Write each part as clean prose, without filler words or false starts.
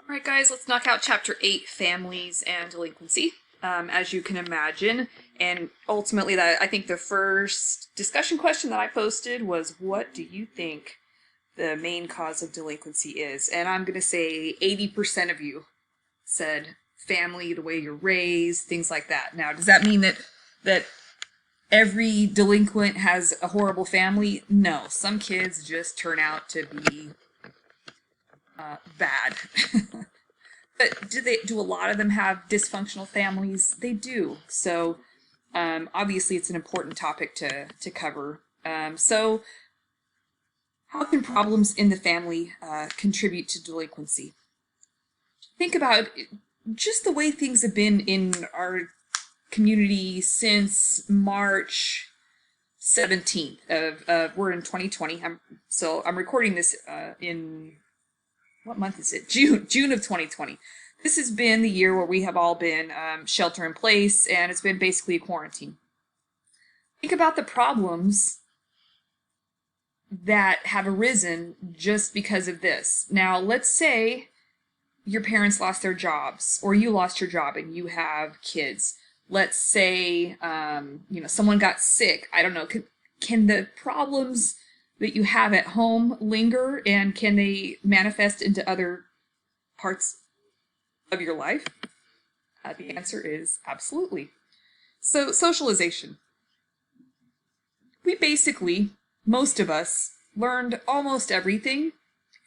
All right, guys, let's knock out Chapter 8, Families and Delinquency. As you can imagine, and ultimately that I think the first discussion question that I posted was, what do you think the main cause of delinquency is? And I'm going to say 80% of you said family, the way you're raised, things like that. Now, does that mean that every delinquent has a horrible family? No, some kids just turn out to be bad. But do a lot of them have dysfunctional families? They do. So obviously it's an important topic to cover. So how can problems in the family contribute to delinquency? Think about just the way things have been in our community since March 17th we're in 2020. I'm recording this in what month is it? June of 2020. This has been the year where we have all been shelter in place, and it's been basically a quarantine. Think about the problems that have arisen just because of this. Now, let's say your parents lost their jobs, or you lost your job and you have kids. Let's say someone got sick. I don't know. Can the problems that you have at home linger, and can they manifest into other parts of your life? The answer is absolutely. So socialization. We basically, most of us, learned almost everything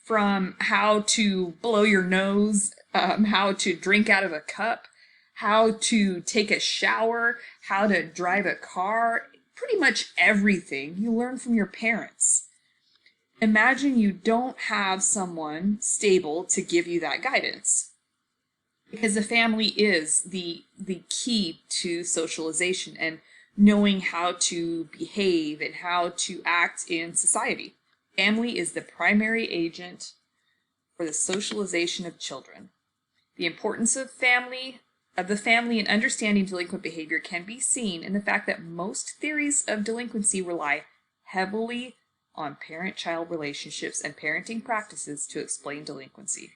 from how to blow your nose, how to drink out of a cup, how to take a shower, how to drive a car. Pretty much everything you learn from your parents. Imagine you don't have someone stable to give you that guidance, because the family is the key to socialization and knowing how to behave and how to act in society. Family is the primary agent for the socialization of children. The importance of the family in understanding delinquent behavior can be seen in the fact that most theories of delinquency rely heavily on parent-child relationships and parenting practices to explain delinquency.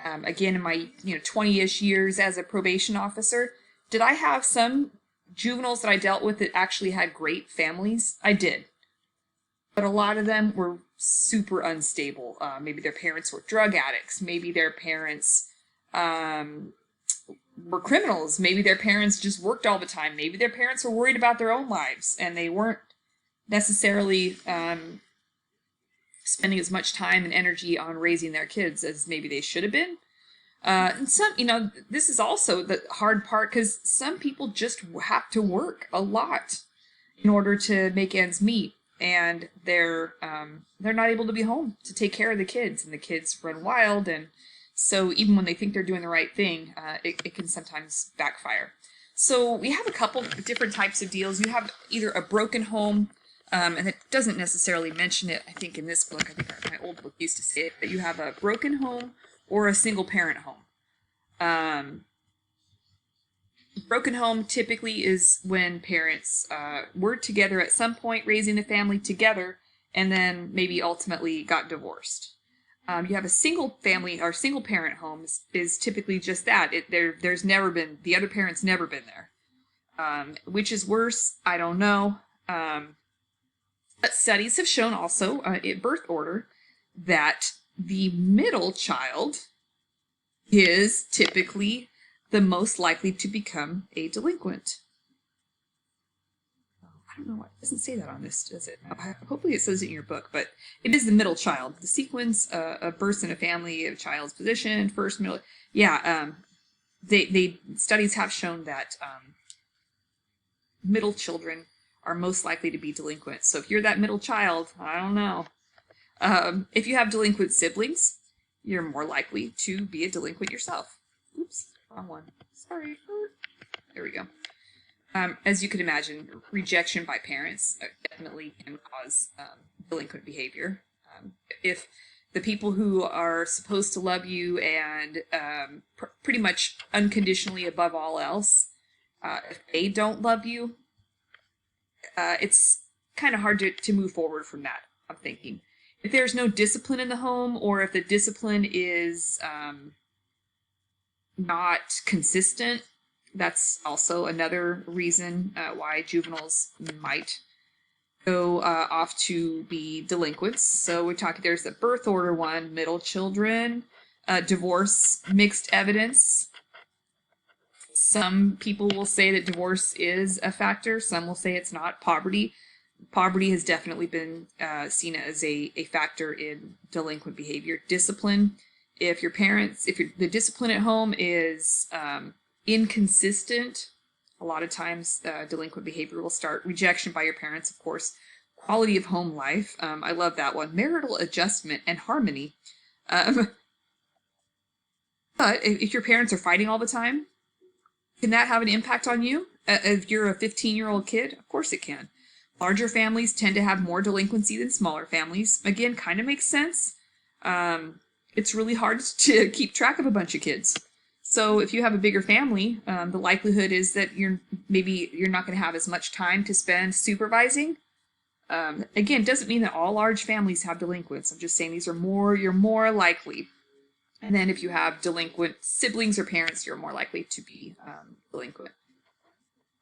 Again, in my 20-ish years as a probation officer, did I have some juveniles that I dealt with that actually had great families? I did. But a lot of them were super unstable. Maybe their parents were drug addicts. Maybe their parents were criminals. Maybe their parents just worked all the time. Maybe their parents were worried about their own lives and they weren't necessarily spending as much time and energy on raising their kids as maybe they should have been. And some, this is also the hard part, because some people just have to work a lot in order to make ends meet, and they're not able to be home to take care of the kids, and the kids run wild, and so even when they think they're doing the right thing, it can sometimes backfire. So we have a couple different types of deals. You have either a broken home, and it doesn't necessarily mention it, I think, in this book. I think my old book used to say it, but you have a broken home or a single-parent home. Broken home typically is when parents were together at some point, raising the family together, and then maybe ultimately got divorced. You have a single family or single parent home is typically just that. There's never been, the other parent's never been there. Which is worse, I don't know. But studies have shown also in birth order that the middle child is typically the most likely to become a delinquent. I don't know why it doesn't say that on this, does it? Hopefully it says it in your book, but it is the middle child. The sequence of births in a family, of child's position, first, middle. Yeah, they studies have shown that middle children are most likely to be delinquent. So if you're that middle child, I don't know. If you have delinquent siblings, you're more likely to be a delinquent yourself. Oops, wrong one. Sorry. There we go. As you can imagine, rejection by parents definitely can cause delinquent behavior. If the people who are supposed to love you and pretty much unconditionally above all else, if they don't love you, it's kind of hard to move forward from that, I'm thinking. If there's no discipline in the home, or if the discipline is not consistent. That's also another reason why juveniles might go off to be delinquents. So we're talking, there's the birth order one, middle children, divorce, mixed evidence. Some people will say that divorce is a factor. Some will say it's not. Poverty has definitely been seen as a factor in delinquent behavior. Discipline. If the discipline at home is inconsistent, a lot of times delinquent behavior will start. Rejection by your parents, of course. Quality of home life. I love that one. Marital adjustment and harmony. But if your parents are fighting all the time, can that have an impact on you? If you're a 15-year-old kid, of course it can. Larger families tend to have more delinquency than smaller families. Again, kind of makes sense. It's really hard to keep track of a bunch of kids. So if you have a bigger family, the likelihood is that you're not going to have as much time to spend supervising. Again, doesn't mean that all large families have delinquents. I'm just saying you're more likely. And then if you have delinquent siblings or parents, you're more likely to be delinquent.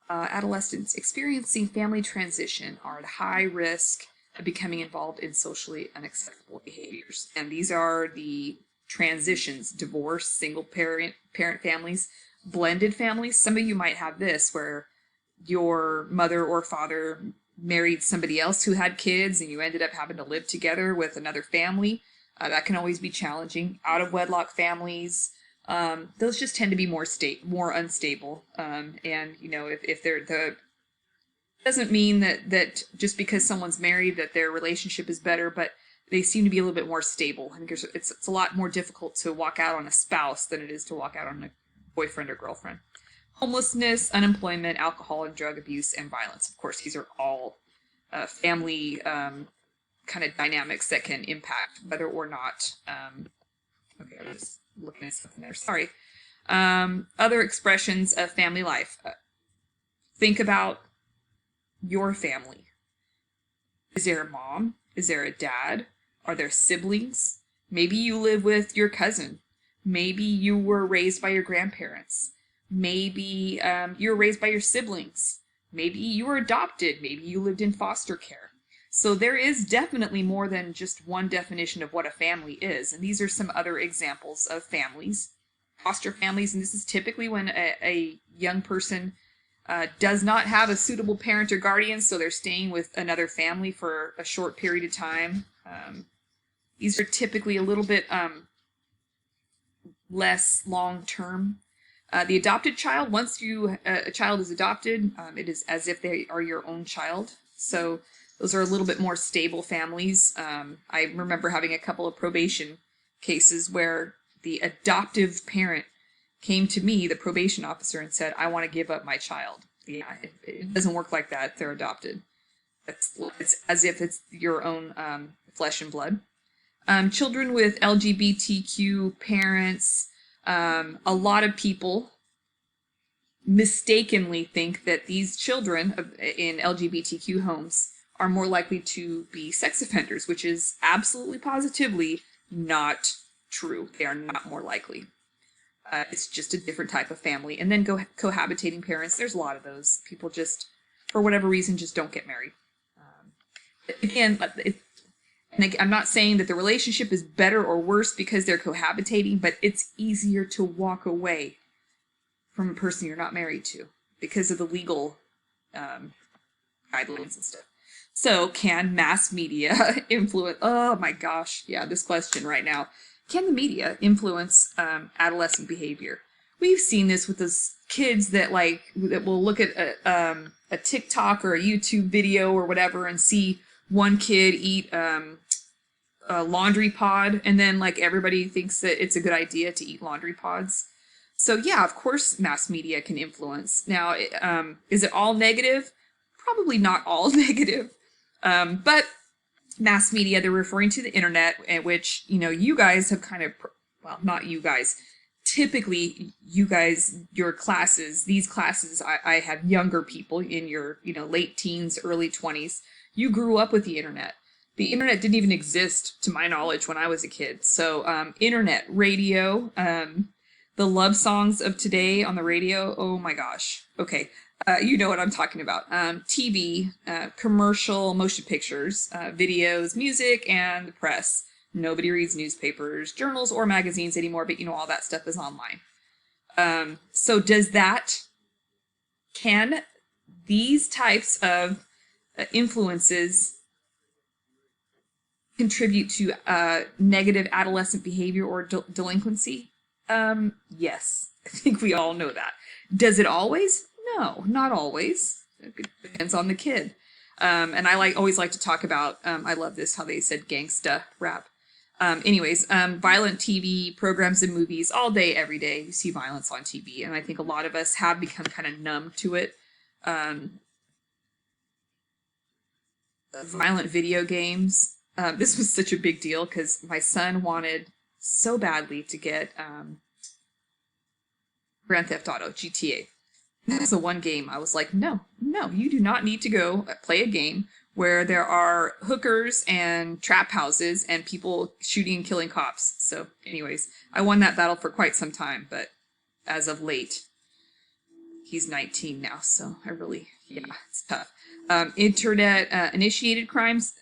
Adolescents experiencing family transition are at high risk of becoming involved in socially unacceptable behaviors. And these are the transitions: divorce, single parent families, blended families. Some of you might have this, where your mother or father married somebody else who had kids and you ended up having to live together with another family. That can always be challenging. Out of wedlock families, those just tend to be more unstable. And if they're doesn't mean that just because someone's married that their relationship is better, but they seem to be a little bit more stable. I think it's a lot more difficult to walk out on a spouse than it is to walk out on a boyfriend or girlfriend. Homelessness, unemployment, alcohol and drug abuse, and violence. Of course, these are all family kind of dynamics that can impact whether or not. Okay, I was just looking at something there. Sorry. Other expressions of family life. Think about your family. Is there a mom? Is there a dad? Are there siblings? Maybe you live with your cousin. Maybe you were raised by your grandparents. Maybe you were raised by your siblings. Maybe you were adopted. Maybe you lived in foster care. So there is definitely more than just one definition of what a family is. And these are some other examples of families. Foster families, and this is typically when a young person does not have a suitable parent or guardian, so they're staying with another family for a short period of time. These are typically a little bit less long-term. The adopted child, once a child is adopted, it is as if they are your own child. So those are a little bit more stable families. I remember having a couple of probation cases where the adoptive parent came to me, the probation officer, and said, I want to give up my child. Yeah, it doesn't work like that. They're adopted. It's as if it's your own flesh and blood. Children with LGBTQ parents, a lot of people mistakenly think that these children in LGBTQ homes are more likely to be sex offenders, which is absolutely positively not true. They are not more likely. It's just a different type of family. And then cohabitating parents, there's a lot of those. People just, for whatever reason, just don't get married. Again, I'm not saying that the relationship is better or worse because they're cohabitating, but it's easier to walk away from a person you're not married to because of the legal guidelines and stuff. So can mass media influence, oh my gosh, yeah, this question right now. Can the media influence adolescent behavior? We've seen this with those kids that will look at a TikTok or a YouTube video or whatever and see one kid eat a laundry pod, and then everybody thinks that it's a good idea to eat laundry pods. So yeah, of course mass media can influence. Now, is it all negative? Probably not all negative. But mass media, they're referring to the internet, at which, you guys have kind of, well, not you guys, typically you guys, your classes, these classes, I have younger people in your, late teens, early 20s. You grew up with the internet. The internet didn't even exist, to my knowledge, when I was a kid. So internet, radio, the The love songs of today on the radio. Oh my gosh. Okay. You know what I'm talking about. TV, commercial, motion pictures, videos, music, and the press. Nobody reads newspapers, journals, or magazines anymore, but all that stuff is online. So can these types of influences contribute to negative adolescent behavior or delinquency? Yes, I think we all know that. Does it always? No, not always. It depends on the kid. And I always like to talk about, I love this, how they said gangsta rap. Violent TV programs and movies all day, every day. You see violence on TV. And I think a lot of us have become kind of numb to it. Violent video games. This was such a big deal because my son wanted so badly to get Grand Theft Auto, GTA. That was the one game I was like, no, you do not need to go play a game where there are hookers and trap houses and people shooting and killing cops. So anyways, I won that battle for quite some time, but as of late, he's 19 now, so it's tough. Internet initiated crimes,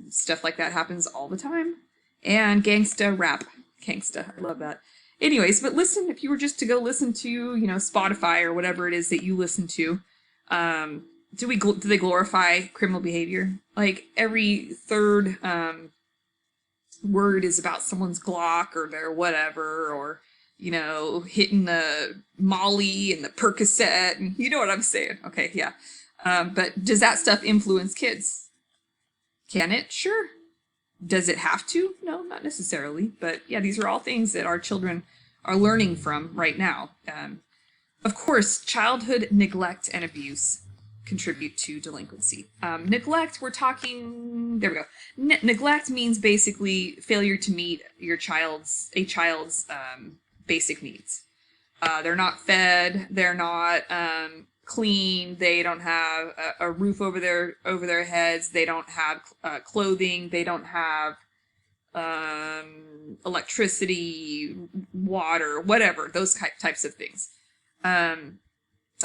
stuff like that happens all the time. And gangsta rap. Gangsta, I love that. Anyways, but listen, if you were just to go listen to, Spotify or whatever it is that you listen to, do they glorify criminal behavior? Like every third word is about someone's Glock or their whatever, or hitting the Molly and the Percocet, and you know what I'm saying. Okay, yeah. But does that stuff influence kids? Can it? Sure. Does it have to? No, not necessarily. But yeah, these are all things that our children are learning from right now. Of course, childhood neglect and abuse contribute to delinquency. Neglect, we're talking, there we go. Neglect means basically failure to meet a child's basic needs. They're not fed, they're not clean, they don't have a roof over their heads, they don't have clothing, they don't have electricity, water, whatever, those types of things. I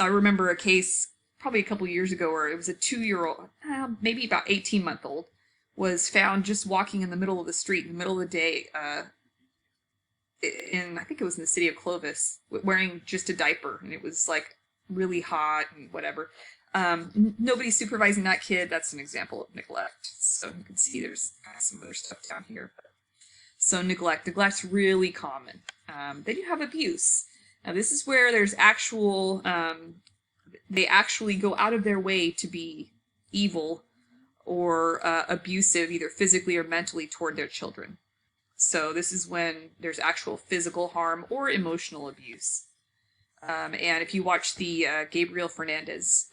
remember a case probably a couple years ago where it was a 2-year-old, maybe about 18-month-old, was found just walking in the middle of the street in the middle of the day I think it was in the city of Clovis, wearing just a diaper, and it was like really hot and whatever. Nobody's supervising that kid. That's an example of neglect. So you can see there's some other stuff down here. So neglect's really common. Then you have abuse. Now this is where there's actual, they actually go out of their way to be evil or abusive, either physically or mentally, toward their children. So this is when there's actual physical harm or emotional abuse. And if you watch the Gabriel Fernandez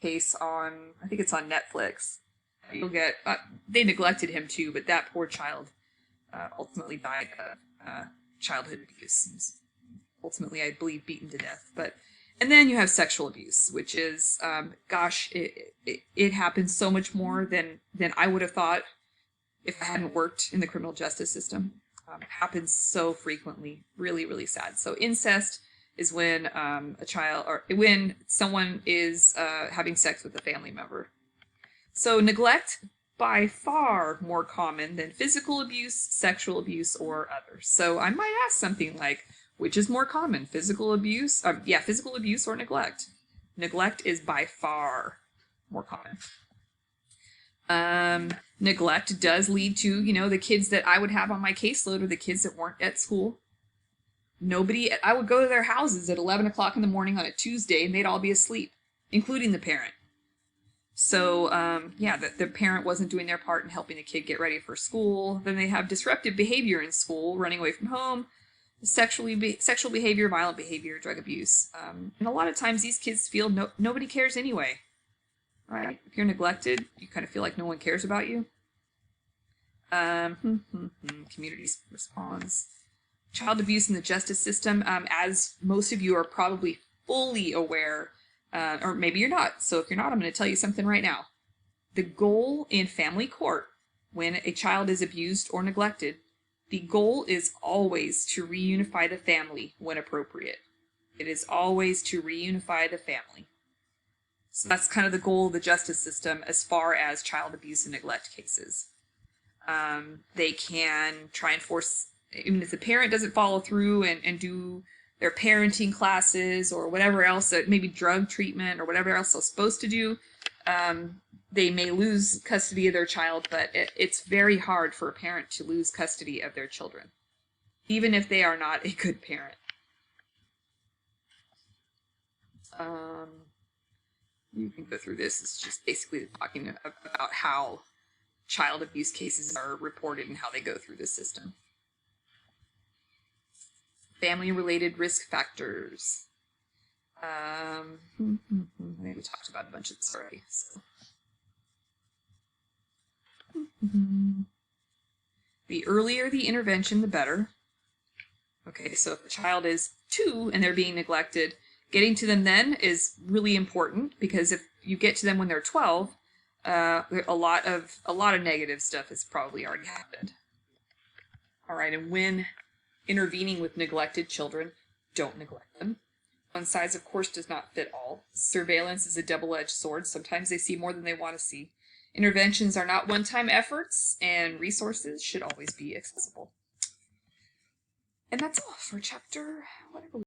case on, I think it's on Netflix, you'll get, they neglected him too, but that poor child ultimately died of childhood abuse. Ultimately, I believe, beaten to death. And then you have sexual abuse, which is, it happens so much more than I would have thought if I hadn't worked in the criminal justice system. It happens so frequently, really, really sad. So incest is when when someone is having sex with a family member. So neglect, by far more common than physical abuse, sexual abuse, or others. So I might ask something like, which is more common, physical abuse? Physical abuse or neglect. Neglect is by far more common. Neglect does lead to, the kids that I would have on my caseload or the kids that weren't at school. I would go to their houses at 11 o'clock in the morning on a Tuesday and they'd all be asleep, including the parent. So, the parent wasn't doing their part in helping the kid get ready for school. Then they have disruptive behavior in school, running away from home, sexual behavior, violent behavior, drug abuse. And a lot of times these kids feel nobody cares anyway. Right? If you're neglected, you kind of feel like no one cares about you. Community response. Child abuse in the justice system, as most of you are probably fully aware, or maybe you're not. So if you're not, I'm going to tell you something right now. The goal in family court, when a child is abused or neglected, The goal is always to reunify the family when appropriate. It is always to reunify the family. So that's kind of the goal of the justice system as far as child abuse and neglect cases. They can try and force, even if the parent doesn't follow through and do their parenting classes or whatever else, maybe drug treatment or whatever else they're supposed to do, they may lose custody of their child, but it's very hard for a parent to lose custody of their children, even if they are not a good parent. You can go through this. It's just basically talking about how child abuse cases are reported and how they go through the system. Family-related risk factors. I think we talked about a bunch of this already. So. The earlier the intervention, the better. Okay, so if the child is 2 and they're being neglected, getting to them then is really important, because if you get to them when they're 12, a lot of negative stuff has probably already happened. All right, and when intervening with neglected children, don't neglect them. One size, of course, does not fit all. Surveillance is a double-edged sword. Sometimes they see more than they want to see. Interventions are not one-time efforts, and resources should always be accessible. And that's all for chapter whatever.